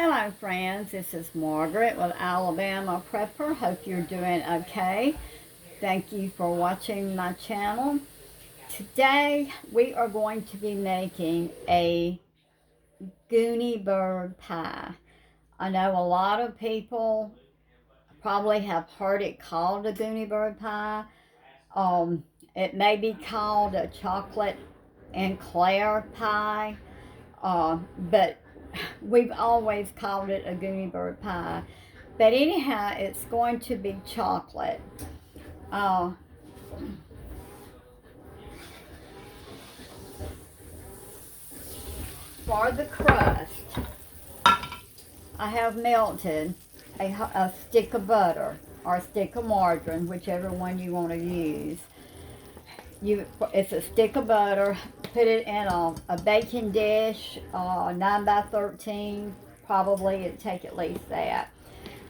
Hello friends, this is Margaret with Alabama Prepper. Hope you're doing okay. Thank you for watching my channel. Today we are going to be making a Gooney bird pie. I know a lot of people probably have heard it called a Gooney bird pie. It may be called a chocolate Enclare pie, but we've always called it a Gooney bird pie. But anyhow, it's going to be chocolate. For the crust, I have melted a stick of butter or a stick of margarine, whichever one you want to use. It's a stick of butter. Put it in a baking dish, 9 by 13. Probably it'd take at least that.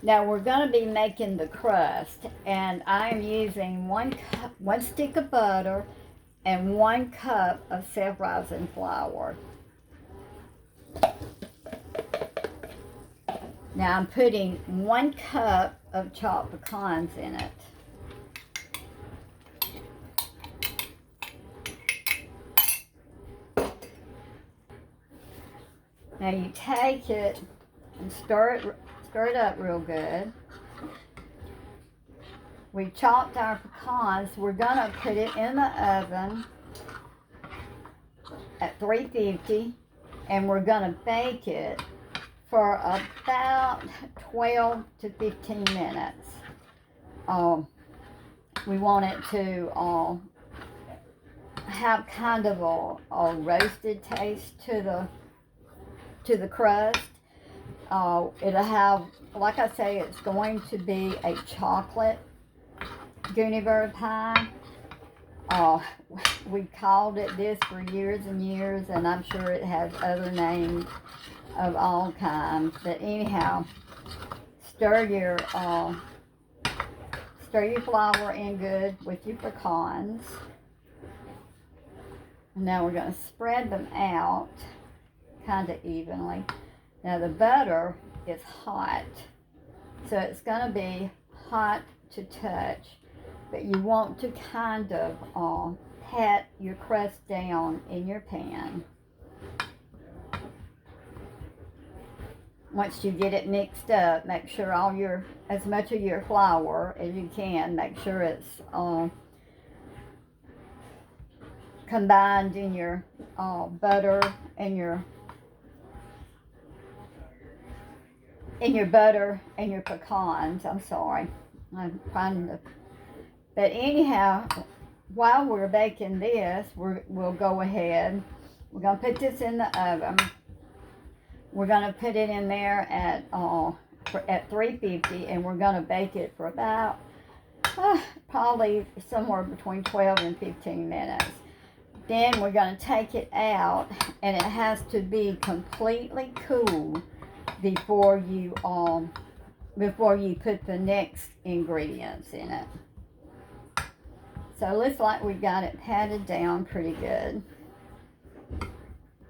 Now we're going to be making the crust, and I'm using one stick of butter and 1 cup of self-rising flour. Now I'm putting 1 cup of chopped pecans in it. Now you take it and stir it up real good. We chopped our pecans. We're gonna put it in the oven at 350, and we're gonna bake it for about 12 to 15 minutes. We want it to have kind of a roasted taste to the crust. It'll have, like I say, it's going to be a chocolate Gooney bird pie. We called it this for years and years, and I'm sure it has other names of all kinds. But anyhow, stir your flour in good with your pecans. And now we're going to spread them out kind of evenly. Now the butter is hot, so it's going to be hot to touch, but you want to kind of pat your crust down in your pan. Once you get it mixed up, make sure as much of your flour as you can, make sure it's combined in your butter and your butter and your pecans. I'm sorry, I'm trying to. But anyhow, while we're baking this, we'll go ahead. We're gonna put this in the oven. We're gonna put it in there at 350, and we're gonna bake it for about probably somewhere between 12 and 15 minutes. Then we're gonna take it out, and it has to be completely cool before you put the next ingredients in it. So it looks like we got it patted down pretty good.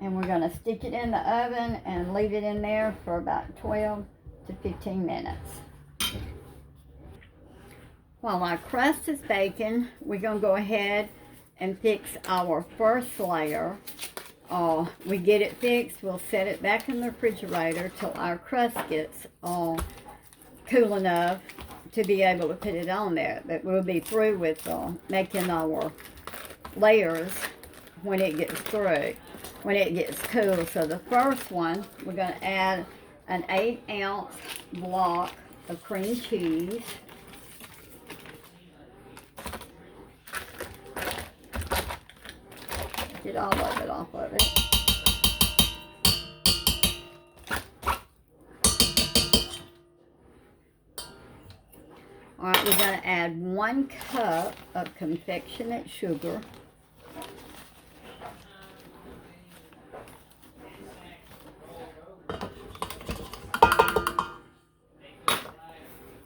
And we're going to stick it in the oven and leave it in there for about 12 to 15 minutes. While our crust is baking, we're going to go ahead and fix our first layer. We get it fixed, we'll set it back in the refrigerator till our crust gets cool enough to be able to put it on there. But we'll be through with making our layers when it gets cool. So the first one, we're going to add an 8-ounce block of cream cheese. Get all of it off of it. All right, we're going to add 1 cup of confectionate sugar.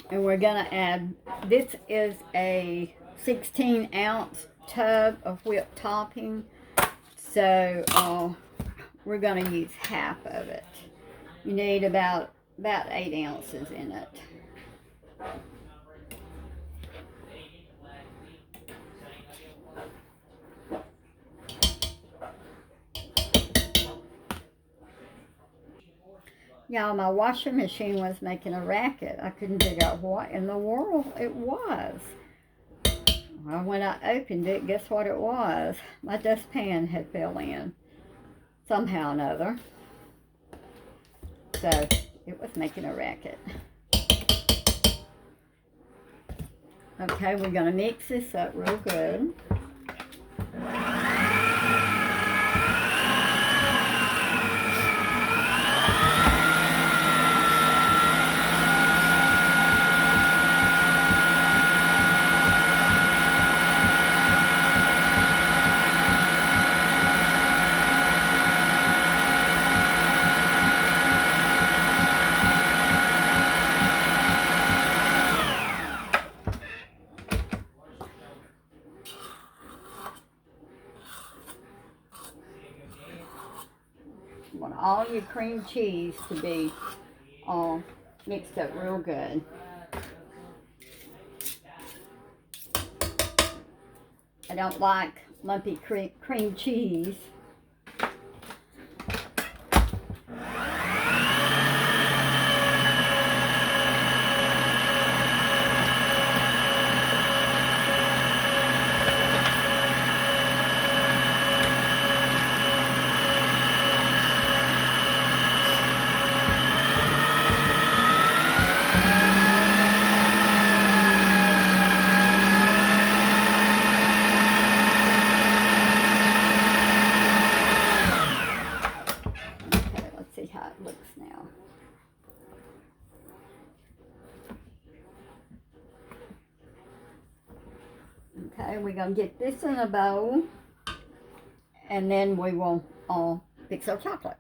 And we're going to add, this is a 16-ounce tub of whipped topping. So we're going to use half of it. You need about 8 ounces in it. Y'all, my washing machine was making a racket. I couldn't figure out what in the world it was. Well, when I opened it, guess what it was? My dustpan had fell in somehow or another. So it was making a racket. Okay, we're going to mix this up real good. You want all your cream cheese to be all mixed up real good. I don't like lumpy cream cheese. Okay, we're going to get this in a bowl, and then we will fix our chocolate.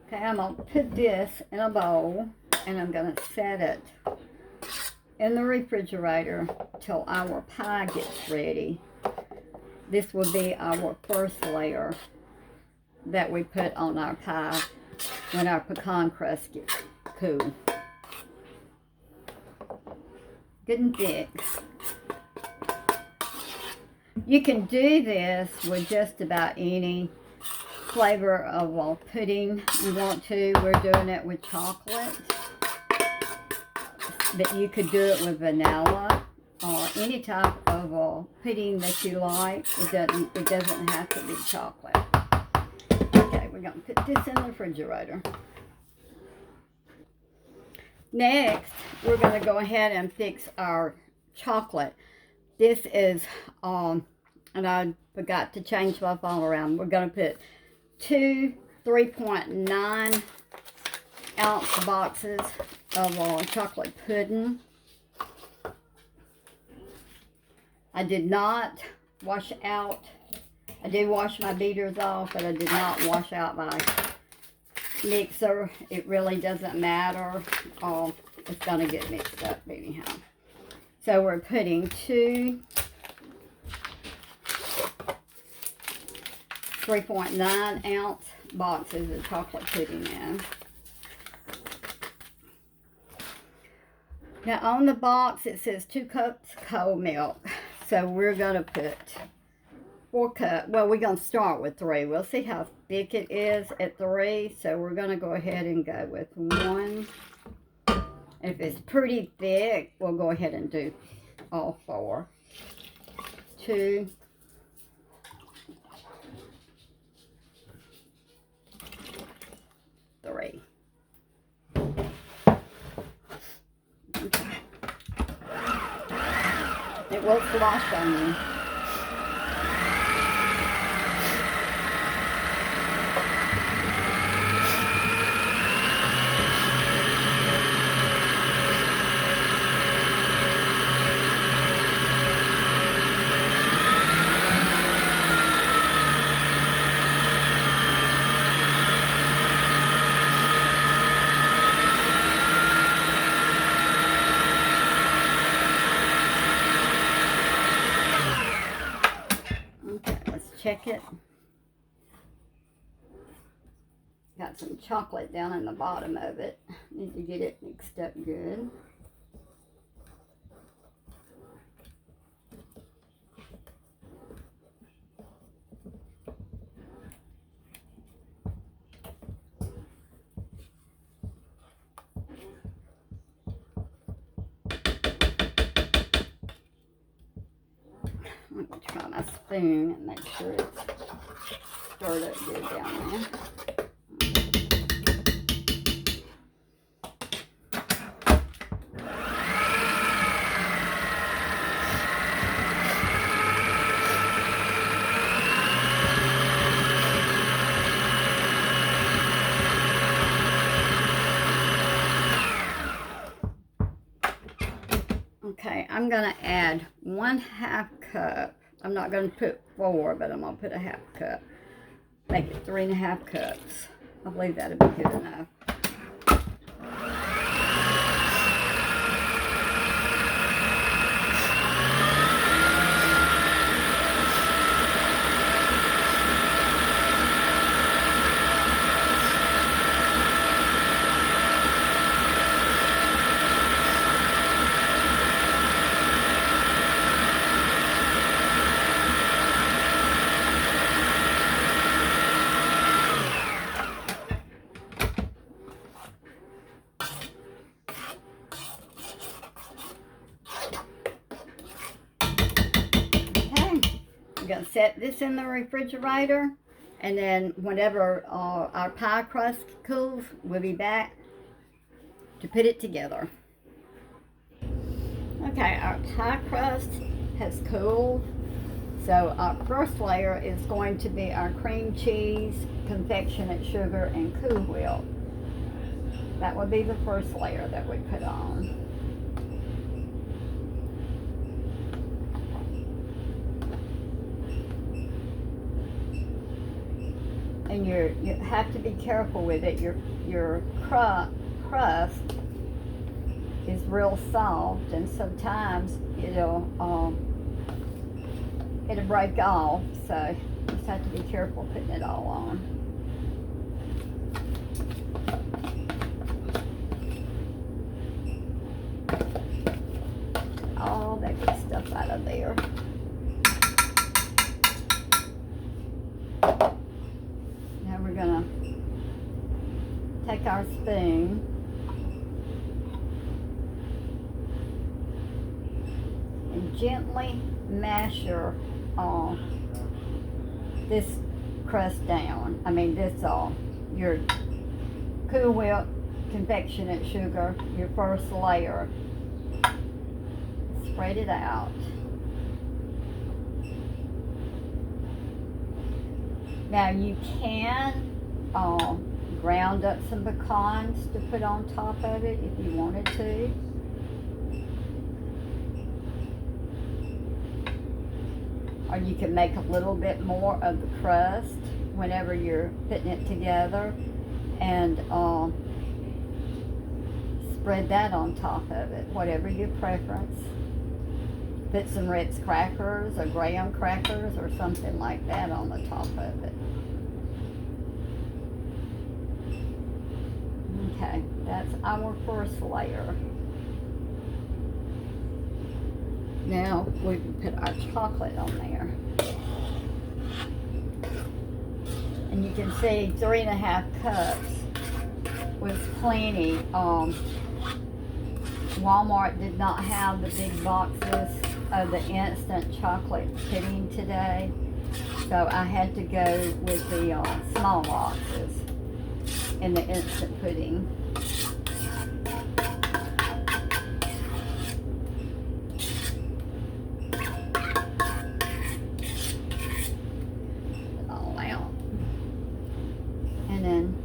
Okay, I'm going to put this in a bowl, and I'm going to set it in the refrigerator till our pie gets ready. This will be our first layer that we put on our pie when our pecan crust gets cool. Good and thick. You can do this with just about any flavor of pudding you want to. We're doing it with chocolate, but you could do it with vanilla or any type of pudding that you like. It doesn't have to be chocolate. Okay, we're going to put this in the refrigerator. Next, we're going to go ahead and fix our chocolate. This is, and I forgot to change my phone around. We're going to put 2 3.9 ounce boxes of chocolate pudding. I did not wash out. I did wash my beaters off, but I did not wash out my mixer. It really doesn't matter. It's going to get mixed up anyhow. So we're putting 2 3.9 ounce boxes of chocolate pudding in. Now on the box it says 2 cups cold milk. So we're going to put 4 cups. Well, we're going to start with 3. We'll see how thick it is at 3. So we're going to go ahead and go with 1. If it's pretty thick, we'll go ahead and do all 4. 2. 3. Okay. It will slosh on you. Check it. Got some chocolate down in the bottom of it. Need to get it mixed up good. I'm going to try my spoon and make sure it's stirred up good down there. Okay, I'm going to add 1/2 cup. I'm not going to put 4, but I'm going to put a 1/2 cup. Make it 3.5 cups. I believe that'll be good enough. Going to set this in the refrigerator, and then whenever our pie crust cools, we'll be back to put it together. Okay, our pie crust has cooled, so our first layer is going to be our cream cheese, confectionate sugar, and Cool Whip. That would be the first layer that we put on. And you have to be careful with it. Your crust is real soft, and sometimes it'll break off. So you just have to be careful putting it all on. All that good stuff out of there. We're gonna take our spoon and gently masher this crust down. I mean, this your Cool Whip, confectionate sugar, your first layer. Spread it out. Now you can ground up some pecans to put on top of it if you wanted to. Or you can make a little bit more of the crust whenever you're putting it together, and spread that on top of it, whatever your preference. Put some Ritz crackers or graham crackers or something like that on the top of it. Okay, that's our first layer. Now we can put our chocolate on there. And you can see 3.5 cups was plenty. Walmart did not have the big boxes of the instant chocolate pudding today, so I had to go with the small boxes in the instant pudding. Put it all out, and then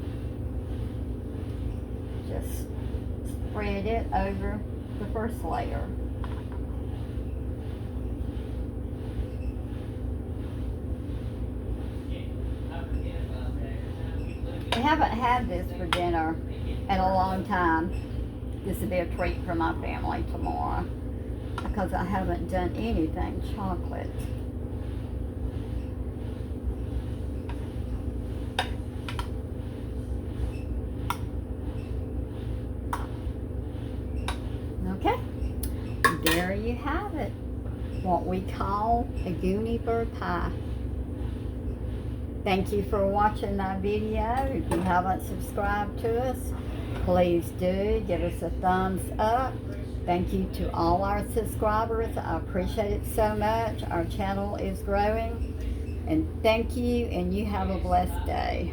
just spread it over the first layer. I haven't had this for dinner in a long time. This will be a treat for my family tomorrow because I haven't done anything chocolate. Okay, there you have it. What we call a Gooney bird pie. Thank you for watching my video. If you haven't subscribed to us, please do. Give us a thumbs up. Thank you to all our subscribers. I appreciate it so much. Our channel is growing. And thank you, and you have a blessed day.